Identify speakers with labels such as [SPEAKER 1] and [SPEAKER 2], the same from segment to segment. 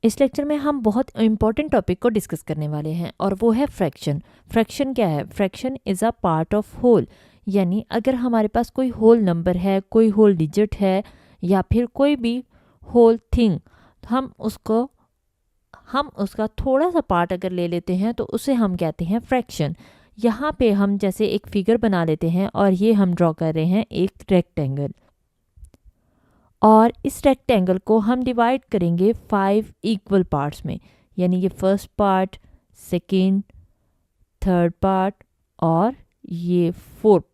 [SPEAKER 1] इस लेक्चर में हम बहुत इम्पॉर्टेंट टॉपिक को डिस्कस करने वाले हैं और वो है फ्रैक्शन। फ्रैक्शन क्या है? Fraction is a part of whole, यानी अगर हमारे पास कोई होल नंबर है, कोई होल डिजिट है या फिर कोई भी होल थिंग, हम उसका थोड़ा सा पार्ट अगर ले लेते हैं तो उसे हम कहते हैं फ्रैक्शन। यहाँ पे हम जैसे एक फिगर बना लेते हैं और ये हम ड्रॉ कर रहे हैं एक रेक्टेंगल, और इस रेक्टेंगल को हम डिवाइड करेंगे 5 इक्वल पार्ट्स में, यानी ये first part, second, third part और ये फोर्थ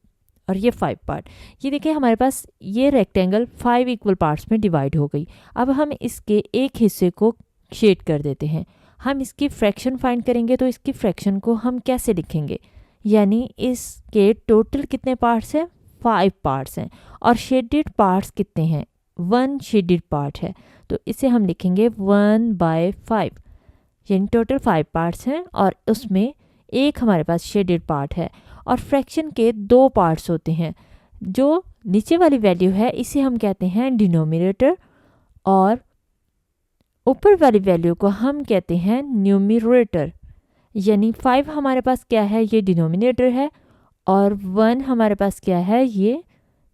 [SPEAKER 1] और ये 5 पार्ट। ये देखिए हमारे पास ये रेक्टेंगल 5 इक्वल पार्ट्स में डिवाइड हो गई। अब हम इसके एक हिस्से को शेड कर देते हैं। हम इसकी फ्रैक्शन फाइंड करेंगे, तो इसकी फ्रैक्शन को हम कैसे लिखेंगे, यानी इसके टोटल कितने पार्ट्स हैं? 5 पार्ट्स हैं और शेडेड पार्ट्स कितने हैं? 1 शेडेड पार्ट है, तो इसे हम लिखेंगे 1/5, यानी टोटल 5 पार्ट्स हैं और उसमें एक हमारे पास शेडेड पार्ट है। और फ्रैक्शन के 2 पार्ट्स होते हैं। जो नीचे वाली वैल्यू है इसे हम कहते हैं डिनोमिनेटर और ऊपर वाली वैल्यू को हम कहते हैं न्यूमरेटर। यानी 5 हमारे पास क्या है? ये डिनोमिनेटर है और 1 हमारे पास क्या है? ये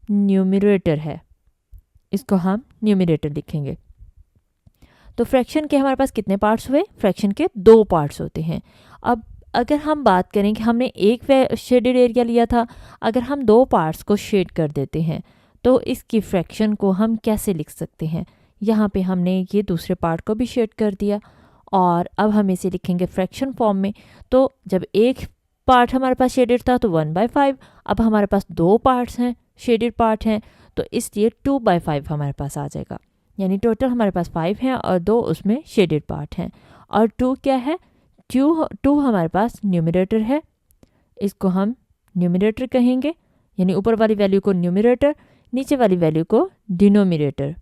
[SPEAKER 1] न्यूमरेटर है। इसको हम न्यूमरेटर लिखेंगे। तो फ्रैक्शन के हमारे पास कितने पार्ट्स हुए? फ्रैक्शन के 2 पार्ट्स होते हैं। अब अगर हम बात करें कि हमने एक शेडेड एरिया लिया था, अगर हम 2 पार्ट्स को शेड कर देते हैं तो इसकी फ्रैक्शन को हम कैसे लिख सकते हैं? यहाँ पे हमने ये दूसरे पार्ट को भी शेड कर दिया और अब हम इसे लिखेंगे फ्रैक्शन फॉर्म में। तो जब एक पार्ट हमारे पास शेडेड था तो 1/5, अब हमारे पास 2 पार्ट्स हैं, शेडेड पार्ट हैं, तो इसलिए 2/5 हमारे पास आ जाएगा। यानी टोटल हमारे पास 5 हैं और 2 उसमें शेडेड पार्ट हैं। और 2 क्या है? 2 हमारे पास न्यूमरेटर है, इसको हम न्यूमरेटर कहेंगे, यानी ऊपर वाली वैल्यू को न्यूमरेटर, नीचे वाली वैल्यू को डिनोमिनेटर,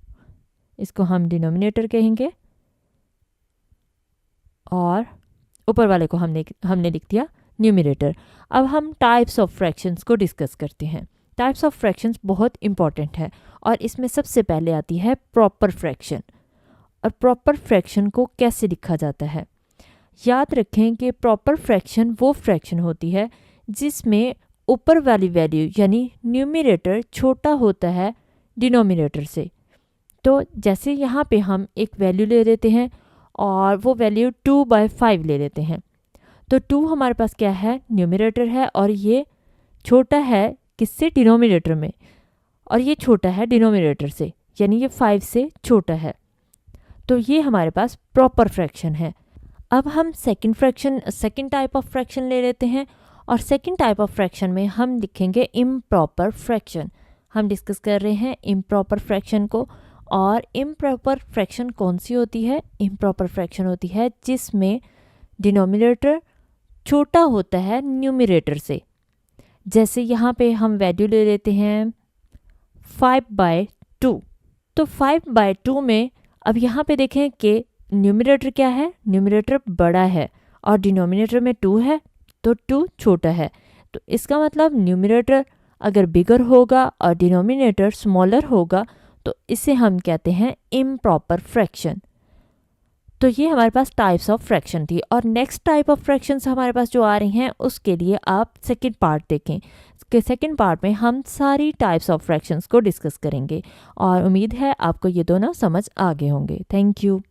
[SPEAKER 1] इसको हम डिनोमिनेटर कहेंगे और ऊपर वाले को हमने लिख दिया न्यूमरेटर। अब हम टाइप्स ऑफ फ्रैक्शंस को डिस्कस करते हैं। टाइप्स ऑफ फ्रैक्शंस बहुत इंपॉर्टेंट है और इसमें सबसे पहले आती है प्रॉपर फ्रैक्शन। और प्रॉपर फ्रैक्शन को कैसे लिखा जाता है? याद रखें कि प्रॉपर फ्रैक्शन वो फ्रैक्शन होती है जिसमें ऊपर वाली वैल्यू यानी न्यूमरेटर छोटा होता है डिनोमिनेटर से। तो जैसे यहाँ पे हम एक वैल्यू ले लेते हैं और वो वैल्यू 2/5 ले लेते हैं, तो 2 हमारे पास क्या है? न्यूमरेटर है और ये छोटा है किससे? डिनोमिनेटर में, और ये छोटा है डिनोमिनेटर से, यानी ये 5 से छोटा है। तो ये हमारे पास प्रॉपर फ्रैक्शन है। अब हम सेकंड टाइप ऑफ फ्रैक्शन ले लेते हैं और सेकंड टाइप ऑफ फ्रैक्शन में हम लिखेंगे इम्प्रॉपर फ्रैक्शन। हम डिस्कस कर रहे हैं इम्प्रॉपर फ्रैक्शन को। और इम्प्रॉपर फ्रैक्शन कौन सी होती है? इम्प्रॉपर फ्रैक्शन होती है जिसमें डिनोमिनेटर छोटा होता है न्यूमरेटर से। जैसे यहाँ पे हम वैल्यू ले लेते हैं 5/2, तो 5/2 में अब यहाँ पे देखें कि न्यूमरेटर क्या है? न्यूमरेटर बड़ा है और डिनोमिनेटर में 2 है, तो 2 छोटा है। तो इसका मतलब न्यूमरेटर अगर बिगर होगा और डिनोमिनेटर स्मॉलर होगा तो इसे हम कहते हैं इम्प्रॉपर फ्रैक्शन। तो ये हमारे पास टाइप्स ऑफ फ्रैक्शन थी। और नेक्स्ट टाइप ऑफ फ्रैक्शंस हमारे पास जो आ रही हैं उसके लिए आप सेकंड पार्ट देखें। के सेकंड पार्ट में हम सारी टाइप्स ऑफ फ्रैक्शंस को डिस्कस करेंगे और उम्मीद है आपको ये दोनों समझ आ गए होंगे। Thank you.